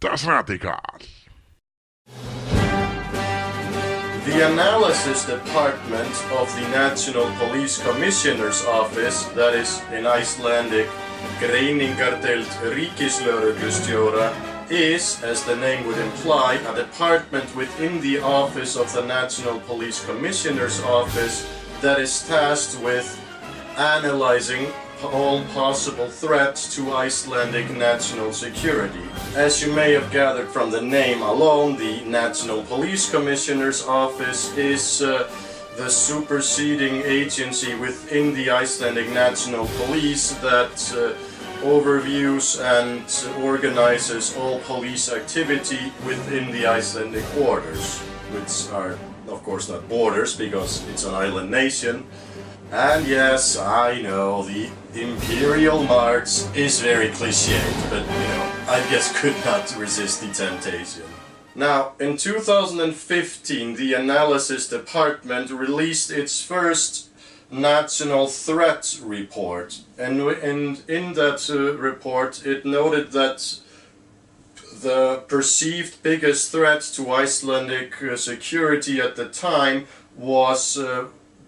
Das Radikal. The Analysis Department of the National Police Commissioner's Office, that is in Icelandic Greiningardeild Ríkislögreglustjóra, is, as the name would imply, a department within the office of the National Police Commissioner's Office that is tasked with analyzing all possible threats to Icelandic national security. As you may have gathered from the name alone, the National Police Commissioner's Office is the superseding agency within the Icelandic National Police that overviews and organizes all police activity within the Icelandic borders, which are of course not borders because it's an island nation. And yes, I know, the Imperial March is very cliched, but I just could not resist the temptation. Now, in 2015, the Analysis Department released its first National Threat Report, and in that report it noted that the perceived biggest threat to Icelandic security at the time was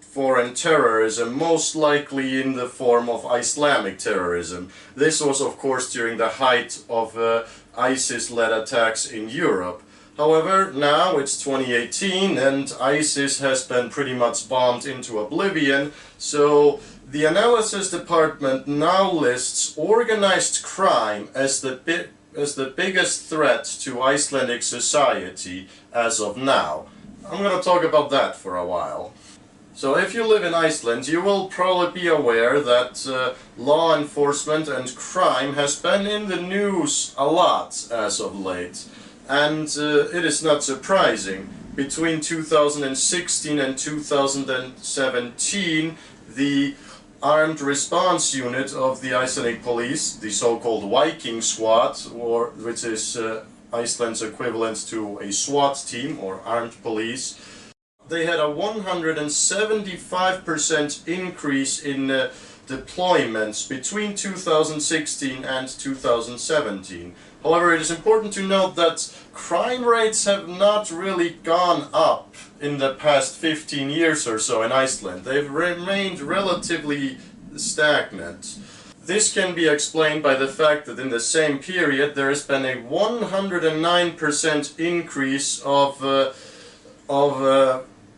foreign terrorism, most likely in the form of Islamic terrorism. This was of course during the height of ISIS-led attacks in Europe. However, now it's 2018 and ISIS has been pretty much bombed into oblivion, so the Analysis Department now lists organized crime as the biggest threat to Icelandic society as of now. I'm going to talk about that for a while. So if you live in Iceland, you will probably be aware that law enforcement and crime has been in the news a lot as of late. And it is not surprising. Between 2016 and 2017, the Armed Response Unit of the Icelandic Police, the so-called Viking Squad, which is Iceland's equivalent to a SWAT team or armed police, they had a 175% increase in deployments between 2016 and 2017. However, it is important to note that crime rates have not really gone up in the past 15 years or so in Iceland. They've remained relatively stagnant. This can be explained by the fact that in the same period there has been a 109% increase of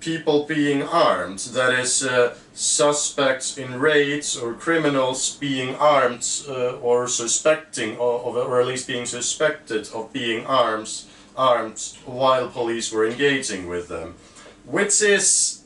people being armed, that is, suspects in raids or criminals being armed or suspecting, or at least being suspected of being armed while police were engaging with them, which is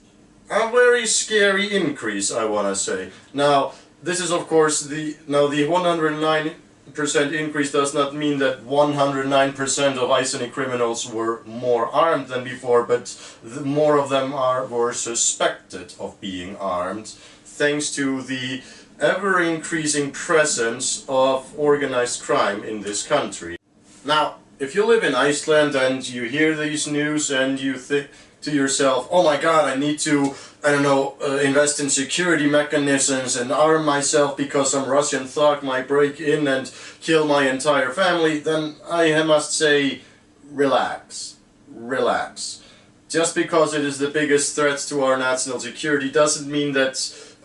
a very scary increase, I want to say. Now, this is of course the 109% increase does not mean that 109% of Icelandic criminals were more armed than before, but more of them were suspected of being armed, thanks to the ever-increasing presence of organized crime in this country. Now, if you live in Iceland and you hear these news and you think to yourself, oh my god, I need to, invest in security mechanisms and arm myself because some Russian thug might break in and kill my entire family, then I must say, relax. Relax. Just because it is the biggest threat to our national security doesn't mean that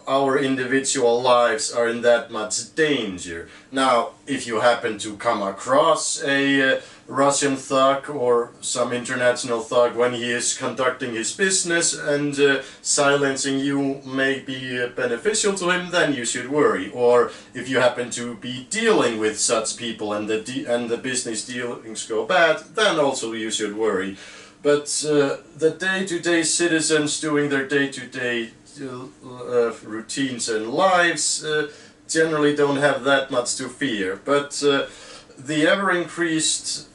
our individual lives are in that much danger. Now, if you happen to come across a Russian thug or some international thug when he is conducting his business and silencing you may be beneficial to him, then you should worry. Or if you happen to be dealing with such people and the business dealings go bad, then also you should worry. But the day-to-day citizens doing their day-to-day routines and lives generally don't have that much to fear. But the ever-increased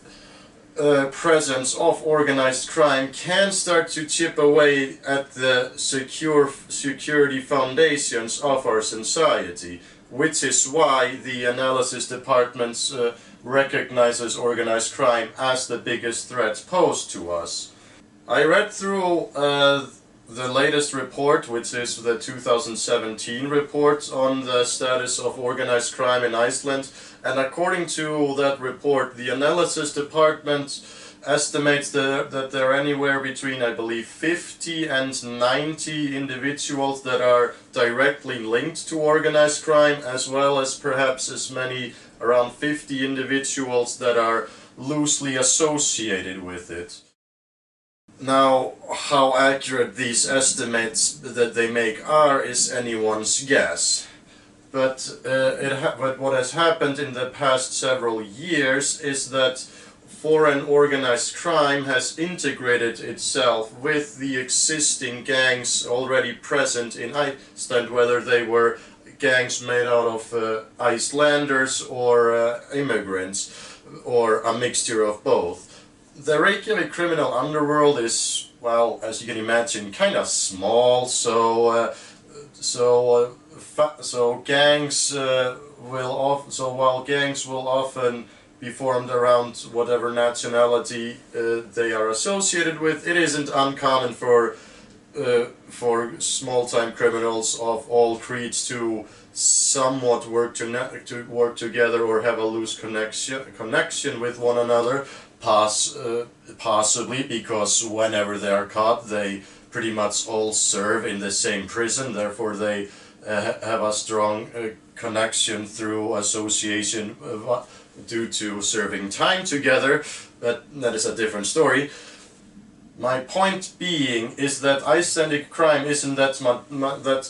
presence of organized crime can start to chip away at the security foundations of our society, which is why the Analysis Department recognizes organized crime as the biggest threat posed to us. I read through the latest report, which is the 2017 report on the status of organized crime in Iceland, and according to that report, the analysis department estimates that there are anywhere between, I believe, 50 and 90 individuals that are directly linked to organized crime, as well as perhaps as many, around 50 individuals that are loosely associated with it. Now, how accurate these estimates that they make are is anyone's guess. But what has happened in the past several years is that foreign organized crime has integrated itself with the existing gangs already present in Iceland, whether they were gangs made out of Icelanders or immigrants, or a mixture of both. The Reykjavik criminal underworld is, well, as you can imagine, kind of small, so while gangs will often be formed around whatever nationality they are associated with, it isn't uncommon for small-time criminals of all creeds to somewhat work together or have a loose connection with one another. Possibly because whenever they are caught, they pretty much all serve in the same prison, therefore they have a strong connection through association due to serving time together, but that is a different story. My point being is that Icelandic crime isn't that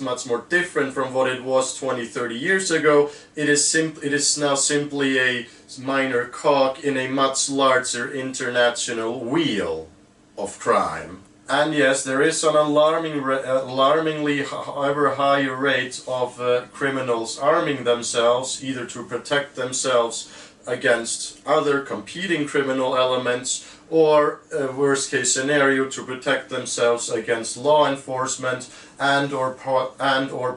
much more different from what it was 20-30 years ago. It is now simply a minor cog in a much larger international wheel of crime. And yes, there is an alarmingly ever higher rate of criminals arming themselves, either to protect themselves against other competing criminal elements, or worst case scenario, to protect themselves against law enforcement and or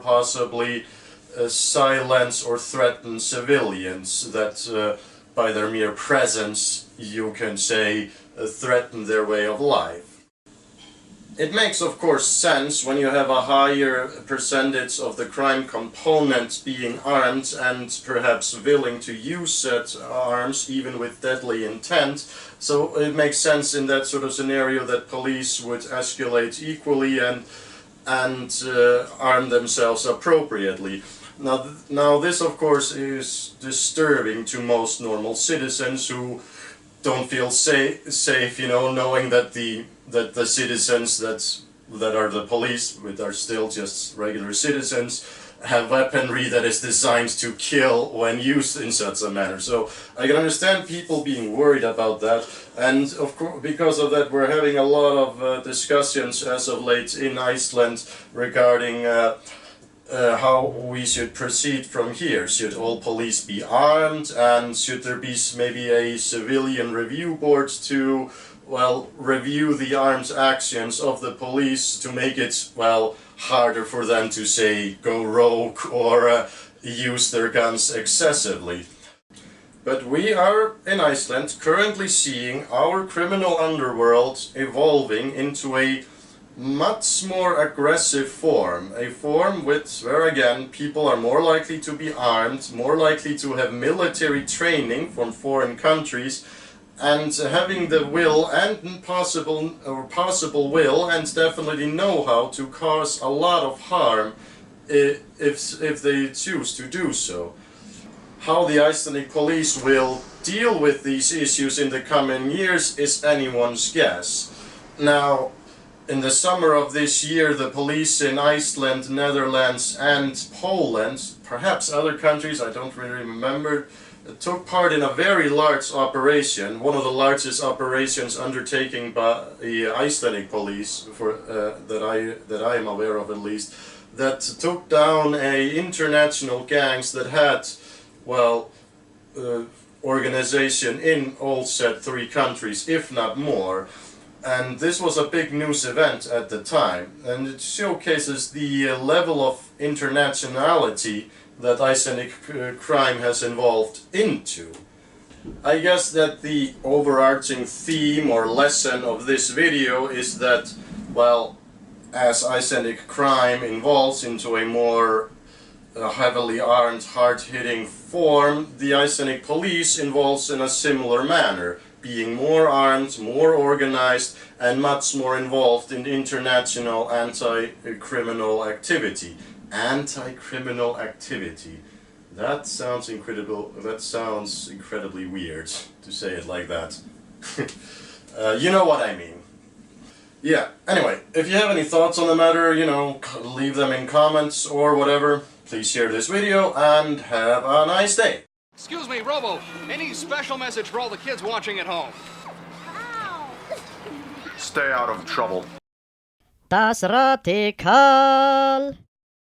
possibly silence or threaten civilians that by their mere presence, you can say, threaten their way of life. It makes, of course, sense when you have a higher percentage of the crime component being armed and perhaps willing to use such arms, even with deadly intent. So it makes sense in that sort of scenario that police would escalate equally and arm themselves appropriately. Now this, of course, is disturbing to most normal citizens who don't feel safe, you know, knowing that the citizens that are the police, but are still just regular citizens, have weaponry that is designed to kill when used in such a manner. So I can understand people being worried about that, and of course because of that we're having a lot of discussions as of late in Iceland regarding how we should proceed from here. Should all police be armed, and should there be maybe a civilian review board to, well, review the arms actions of the police to make it, well, harder for them to, say, go rogue or use their guns excessively. But we are, in Iceland, currently seeing our criminal underworld evolving into a much more aggressive form, a form where again people are more likely to be armed, more likely to have military training from foreign countries, and having the will and possible will and definitely know-how to cause a lot of harm if they choose to do so. How the Icelandic police will deal with these issues in the coming years is anyone's guess. Now, in the summer of this year, the police in Iceland, Netherlands and Poland, perhaps other countries, I don't really remember, took part in a very large operation, one of the largest operations undertaken by the Icelandic police, that I am aware of at least, that took down international gangs that had, well, organization in all said 3 countries, if not more. And this was a big news event at the time, and it showcases the level of internationality that Icelandic crime has evolved into. I guess that the overarching theme or lesson of this video is that, well, as Icelandic crime evolves into a more heavily armed, hard-hitting form, the Icelandic police evolves in a similar manner, being more armed, more organized, and much more involved in international anti-criminal activity. Anti-criminal activity. That sounds incredible. That sounds incredibly weird to say it like that. You know what I mean. Yeah, anyway, if you have any thoughts on the matter, leave them in comments or whatever. Please share this video and have a nice day. Excuse me, Robo, any special message for all the kids watching at home? Stay out of trouble. Das Radikal.